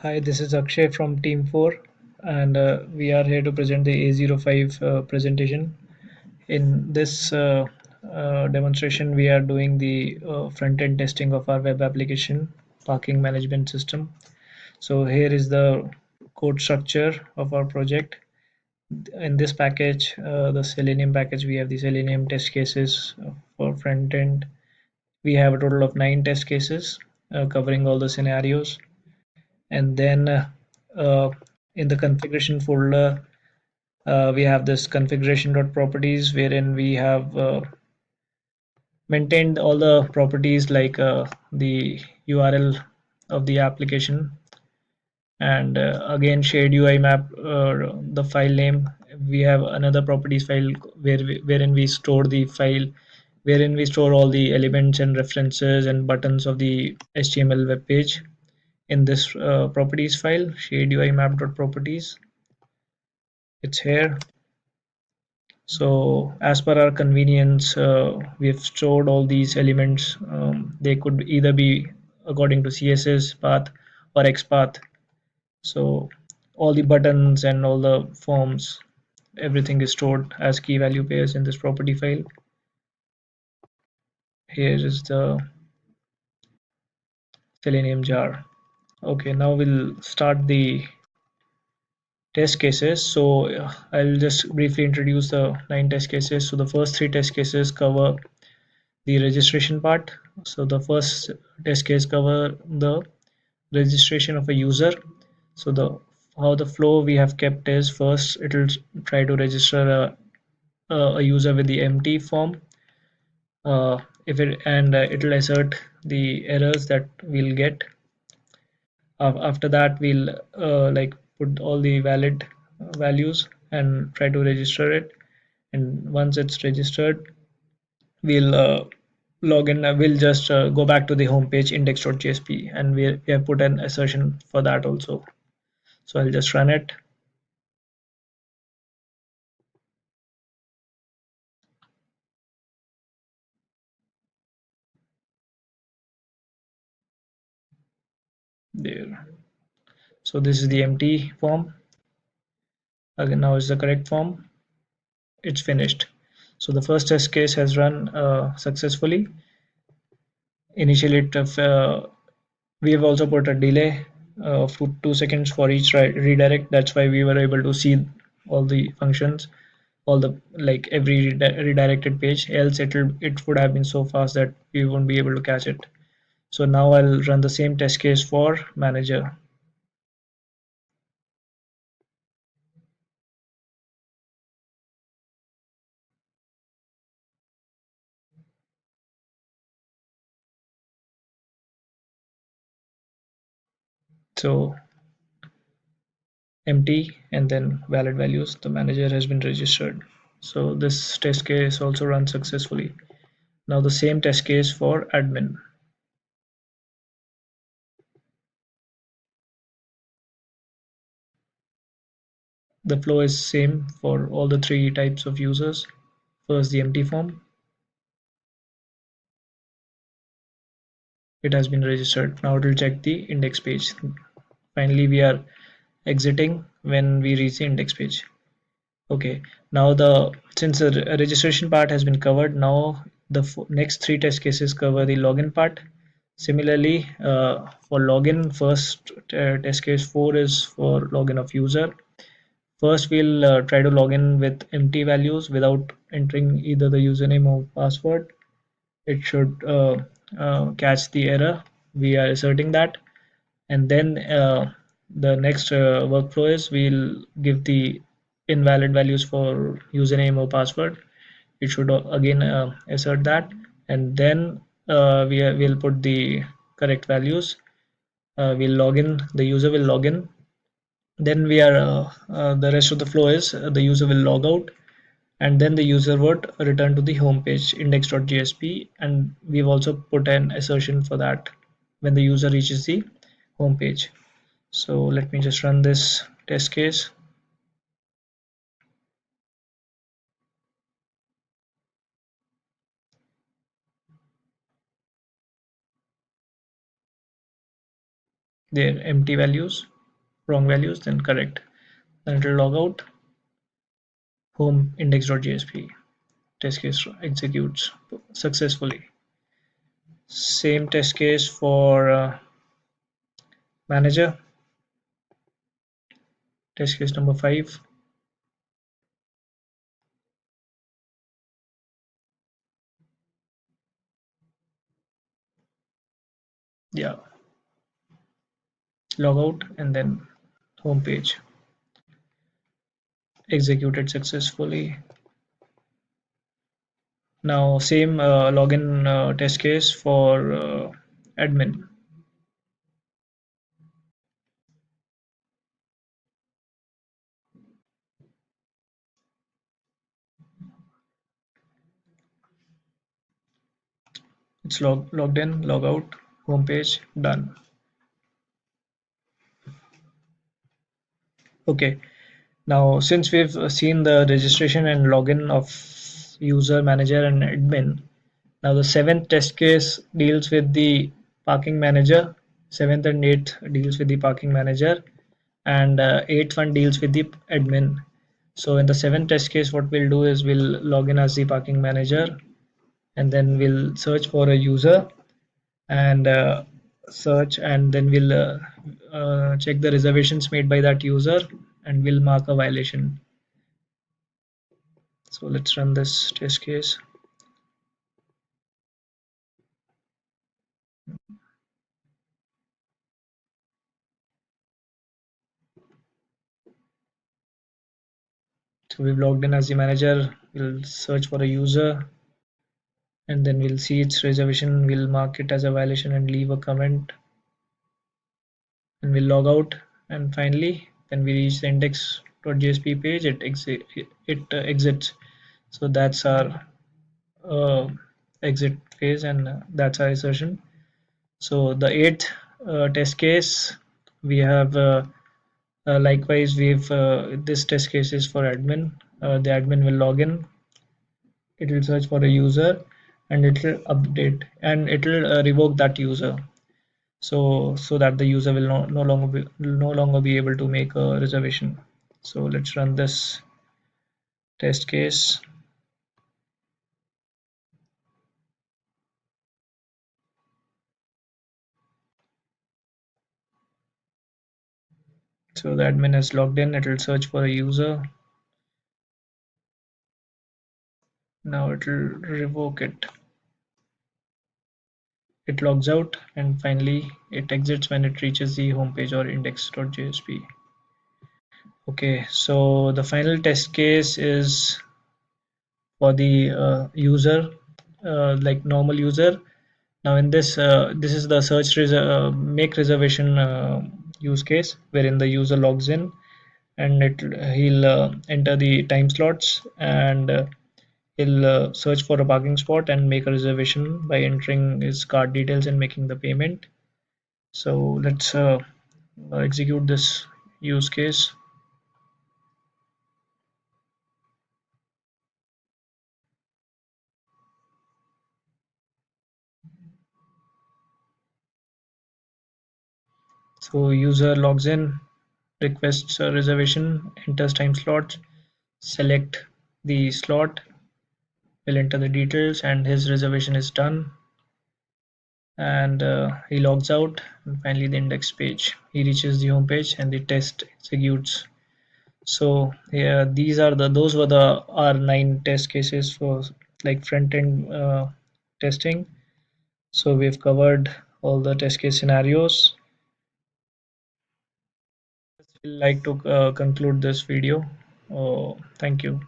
Hi, this is Akshay from Team 4, and we are here to present the A05 presentation. In this demonstration, we are doing the front-end testing of our web application parking management system. So here is the code structure of our project. In this package, the Selenium package, we have the Selenium test cases for front-end. We have a total of 9 test cases covering all the scenarios. And then uh, in the configuration folder we have this configuration.properties wherein we have maintained all the properties like the URL of the application and again shared UI map, the file name. We have another properties file wherein we store the file, wherein we store all the elements and references and buttons of the HTML web page. In this properties file, shade UI map.properties, it's here. So as per our convenience, we've stored all these elements. They could either be according to CSS path or XPath. So all the buttons and all the forms, everything is stored as key value pairs in this property file. Here is the Selenium jar. Okay, now we'll start the test cases. So I'll just briefly introduce the 9 test cases. So the first 3 test cases cover the registration part. So the first test case cover the registration of a user. So the how the flow we have kept is, first it will try to register a user with the empty form. If it and it will assert the errors that we'll get. After that, we'll like put all the valid values and try to register it. And once it's registered, we'll log in. We'll just go back to the home page index.jsp, and we have put an assertion for that also. So I'll just run it. There. So this is the empty form. Again, now is the correct form. It's finished. So the first test case has run successfully. Initially, we have also put a delay of 2 seconds for each redirect. That's why we were able to see all the functions, all the like every redirected page. Else it would have been so fast that we won't be able to catch it. So now I'll run the same test case for manager. So empty and then valid values, the manager has been registered. So this test case also runs successfully. Now the same test case for admin. The flow is same for all the 3 types of users. First the empty form, it has been registered. Now it will check the index page. Finally we are exiting when we reach the index page. Okay, now since the registration part has been covered, now the next 3 test cases cover the login part. Similarly, for login, first test case 4 is for login of user. First, we'll try to log in with empty values without entering either the username or password. It should catch the error. We are asserting that, and then the next workflow is we'll give the invalid values for username or password. It should again assert that, and then we'll put the correct values. We'll log in, the user will log in, then we are the rest of the flow is the user will log out, and then the user would return to the home page index.jsp, and we've also put an assertion for that when the user reaches the home page. So let me just run this test case. There empty values. wrong values, then correct. Then it will log out, home index.jsp. Test case executes successfully. Same test case for manager. Test case number 5. Yeah, log out and then home page. Executed successfully. Now same login test case for admin. It's logged in, log out, home page, done. Okay, now since we've seen the registration and login of user, manager, and admin, now the seventh test case deals with the parking manager. Seventh and eighth deals with the parking manager, and eighth one deals with the admin. So in the seventh test case, what we'll do is we'll log in as the parking manager, and then we'll search for a user and search, and then we'll check the reservations made by that user, and we'll mark a violation. So let's run this test case. So we've logged in as the manager. We'll search for a user, and then we'll see its reservation. We'll mark it as a violation and leave a comment, and we'll log out. And finally, when we reach the index.jsp page, it exits. So that's our uh, exit phase, and that's our assertion. So the eighth test case, we have likewise we've this test case is for admin. The admin will log in, it will search for a user, and it will update, and it will revoke that user. So that the user will no longer be able to make a reservation. So let's run this test case. So the admin is logged in, it will search for a user. Now it will revoke it. It logs out, and finally it exits when it reaches the home page or index.jsp. Okay, so the final test case is for the user, like normal user. Now in this, this is the make reservation use case, wherein the user logs in, and he'll enter the time slots, and he'll search for a parking spot and make a reservation by entering his card details and making the payment. So let's execute this use case. So user logs in, requests a reservation, enters time slot, select the slot, will enter the details, and his reservation is done. And he logs out, and finally the index page. He reaches the home page, and the test executes. So yeah, those were the our 9 test cases for like front end testing. So we've covered all the test case scenarios. I'd like to conclude this video. Thank you.